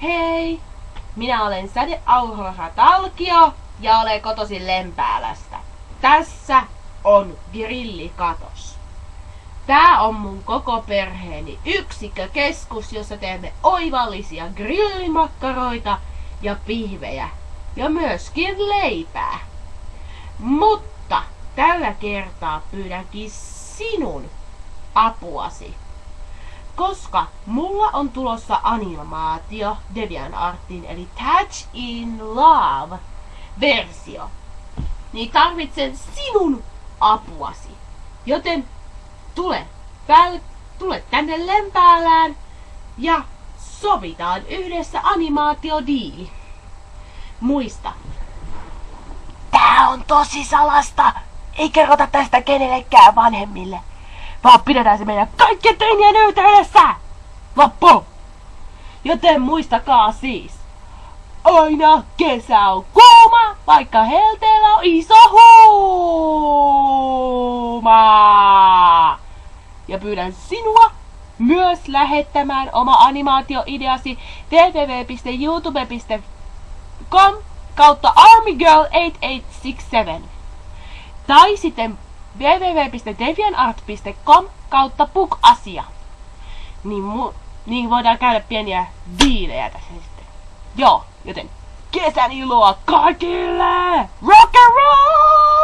Hei! Minä olen Säde Aurora Talkio ja olen kotoisin Lempäälästä. Tässä on grillikatos. Tää on mun koko perheeni yksikkökeskus, jossa teemme oivallisia grillimakkaroita ja pihvejä. Ja myöskin leipää. Mutta tällä kertaa pyydänkin sinun apuasi. Koska mulla on tulossa animaatio DeviantArtiin eli Touch in Love versio, niin tarvitsen sinun apuasi. Joten tule tänne Lempäälään ja sovitaan yhdessä animaatiodiili. Muista, tää on tosi salasta. Ei kerrota tästä kenellekään vanhemmille, vaan pidetään se meidän kaikkien teinien yhteydessä. Loppu! Joten muistakaa siis, aina kesä on kuuma, vaikka helteellä on iso huuma. Ja pyydän sinua myös lähettämään oma animaatioideasi www.youtube.com/armygirl8867 tai sitten www.deviantart.com/book-asia. Niin voidaan käydä pieniä diilejä tässä sitten. Joo, joten kesän iloa kaikille! Rock and roll!